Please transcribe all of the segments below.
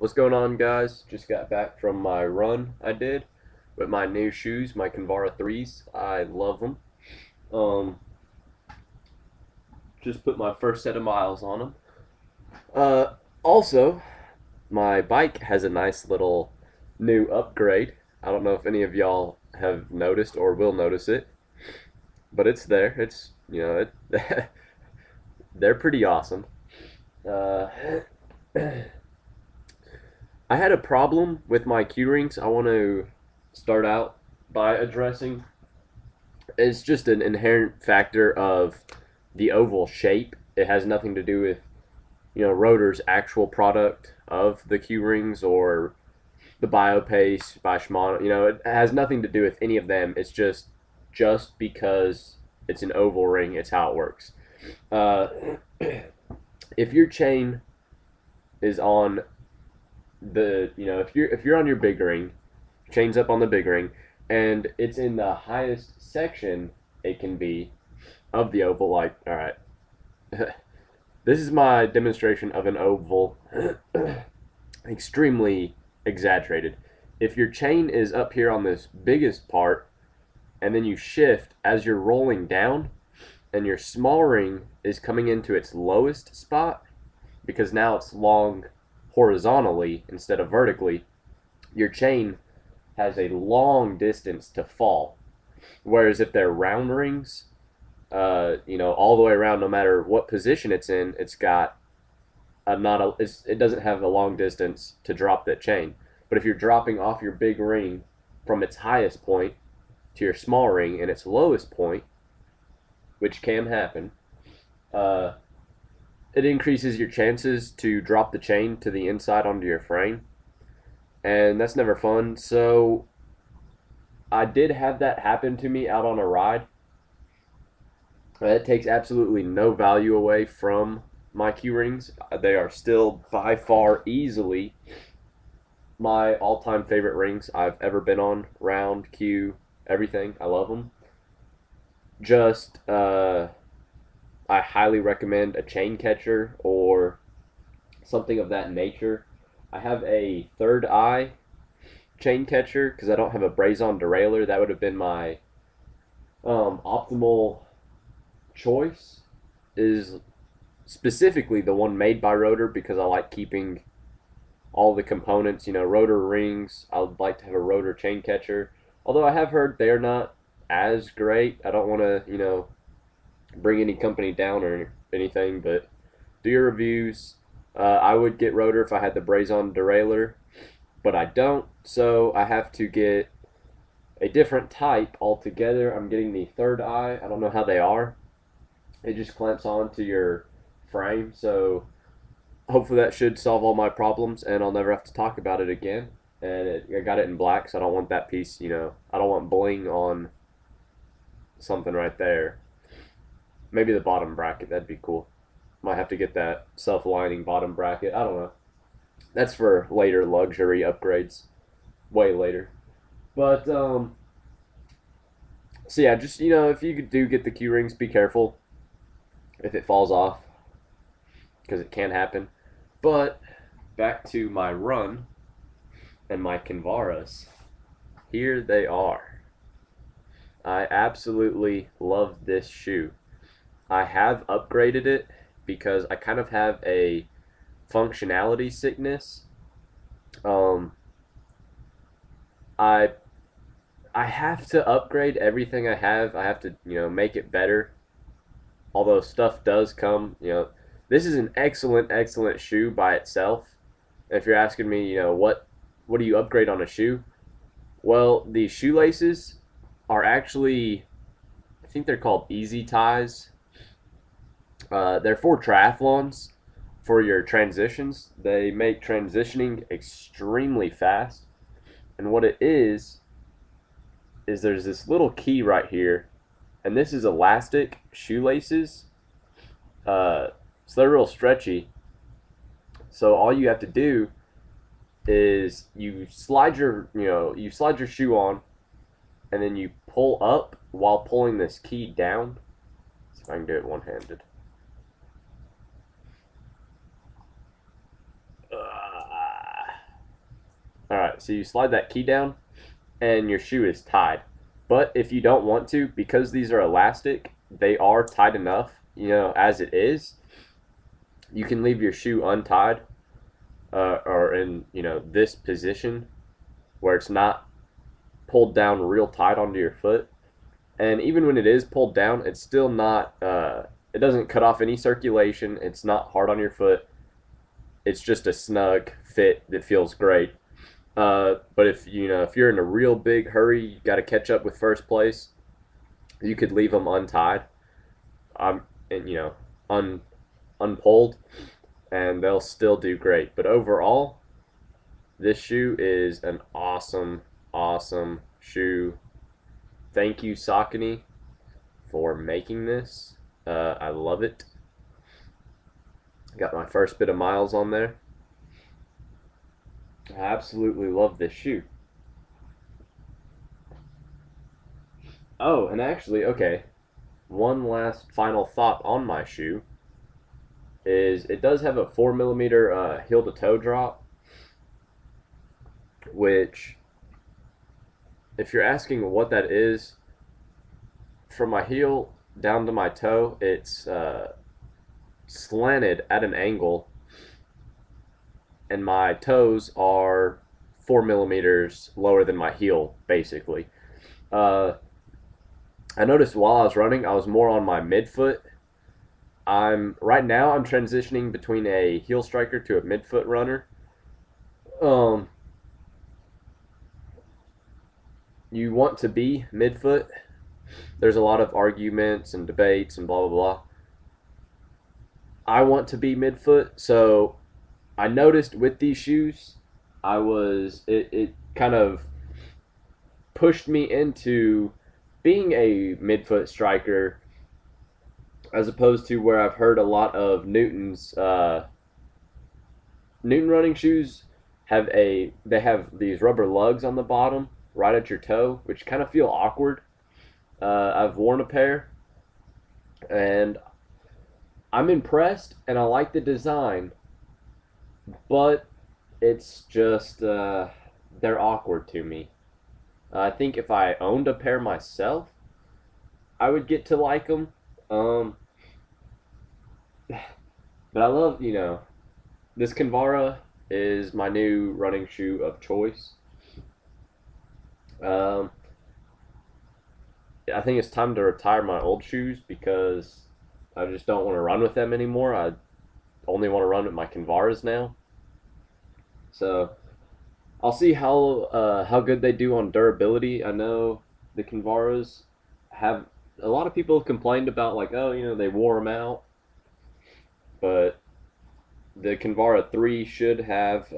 What's going on, guys? Just got back from my run I did with my new shoes, my Convara 3s. I love them. Um, just put my first set of miles on them. Also, my bike has a nice little new upgrade. I don't know if any of y'all have noticed or will notice it, but it's there. They're pretty awesome. Uh, I had a problem with my key rings. I want to start out by addressing. It's just an inherent factor of the oval shape. It has nothing to do with Rotor's actual product of the Q rings or the BioPace by Shimano. It has nothing to do with any of them. It's just because it's an oval ring. It's how it works. Uh, if your chain is on if you're on your big ring, chains up on the big ring, and it's in the highest section it can be of the oval. Like, all right, this is my demonstration of an oval, extremely exaggerated. If your chain is up here on this biggest part, and then you shift as you're rolling down, and your small ring is coming into its lowest spot because now it's long horizontally instead of vertically, your chain has a long distance to fall. Whereas if they're round rings, all the way around, no matter what position it's in, it's got it doesn't have a long distance to drop that chain. But if you're dropping off your big ring from its highest point to your small ring in its lowest point, which can happen, it increases your chances to drop the chain to the inside onto your frame, and that's never fun. So I did have that happen to me out on a ride. It takes absolutely no value away from my Q rings. They are still by far easily my all-time favorite rings I've ever been on. Round, Q, everything. I love them. Just I highly recommend a chain catcher or something of that nature. I have a third eye chain catcher because I don't have a braze-on derailleur. That would have been my optimal choice, is specifically the one made by Rotor, because I like keeping all the components. Rotor rings, I would like to have a Rotor chain catcher. Although I have heard they're not as great. I don't want to, bring any company down or anything, but do your reviews. I would get Rotor if I had the braze-on derailleur, but I don't, so I have to get a different type altogether. I'm getting the third eye. I don't know how they are. It just clamps onto your frame, so hopefully that should solve all my problems, and I'll never have to talk about it again. And I got it in black, so I don't want that piece, I don't want bling on something right there. Maybe the bottom bracket, that'd be cool. Might have to get that self-aligning bottom bracket. I don't know. That's for later luxury upgrades. Way later. But, so yeah, just, if you do get the Q rings, be careful if it falls off, because it can happen. But, back to my run and my Convaras. Here they are. I absolutely love this shoe. I have upgraded it because I kind of have a functionality sickness. Um, I I have to upgrade everything I have. I have to, make it better. Although stuff does come, this is an excellent, excellent shoe by itself. If you're asking me, what do you upgrade on a shoe? Well, the shoelaces are actually, I think they're called easy ties. They're for triathlons, for your transitions. They make transitioning extremely fast. And what it is there's this little key right here, and this is elastic shoelaces. So they're real stretchy. So all you have to do is you slide your shoe on, and then you pull up while pulling this key down. Let's see if I can do it one-handed. Alright, so you slide that key down and your shoe is tied. But if you don't want to, because these are elastic, they are tight enough, as it is. You can leave your shoe untied or in, this position where it's not pulled down real tight onto your foot. And even when it is pulled down, it's still not, it doesn't cut off any circulation. It's not hard on your foot. It's just a snug fit that feels great. But if you're in a real big hurry, you got to catch up with first place. You could leave them untied, and unpulled, and they'll still do great. But overall, this shoe is an awesome, awesome shoe. Thank you, Saucony, for making this. I love it. Got my first bit of miles on there. I absolutely love this shoe. Oh, and actually, okay, one last final thought on my shoe is it does have a 4mm heel to toe drop, which, if you're asking what that is, from my heel down to my toe, it's slanted at an angle, and my toes are 4mm lower than my heel, basically. I noticed while I was running, I was more on my midfoot. Right now I'm transitioning between a heel striker to a midfoot runner. You want to be midfoot. There's a lot of arguments and debates and blah blah blah. I want to be midfoot, so I noticed with these shoes, it kind of pushed me into being a midfoot striker, as opposed to where I've heard a lot of Newton's Newton running shoes they have these rubber lugs on the bottom right at your toe, which kind of feel awkward. I've worn a pair, and I'm impressed, and I like the design, but it's just they're awkward to me. I think if I owned a pair myself, I would get to like them. But I love, this Kinvara is my new running shoe of choice. I think it's time to retire my old shoes because I just don't want to run with them anymore. I only want to run with my Kinvaras now. So I'll see how good they do on durability. I know the Kinvaras have a lot of people have complained about, like, oh, they wore them out, but the Kinvara 3 should have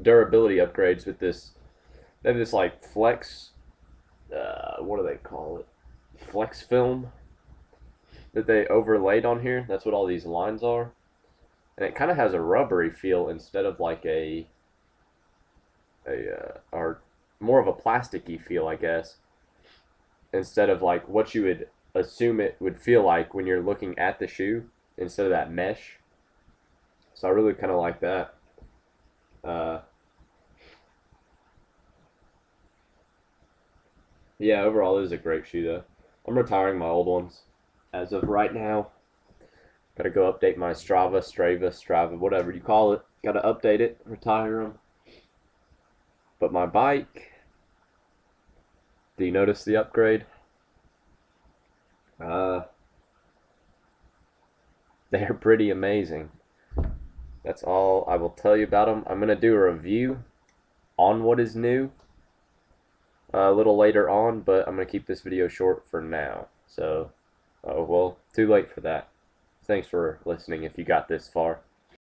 durability upgrades with this. They have this like flex, what do they call it? Flex film that they overlaid on here. That's what all these lines are. And it kind of has a rubbery feel instead of like or more of a plasticky feel, I guess, instead of like what you would assume it would feel like when you're looking at the shoe, instead of that mesh. So I really kind of like that. Yeah, overall it is a great shoe though. I'm retiring my old ones as of right now. Gotta go update my Strava, whatever you call it. Gotta update it, retire them. But my bike, do you notice the upgrade? They're pretty amazing. That's all I will tell you about them. I'm gonna do a review on what is new a little later on, but I'm gonna keep this video short for now. So, oh well, too late for that. Thanks for listening if you got this far.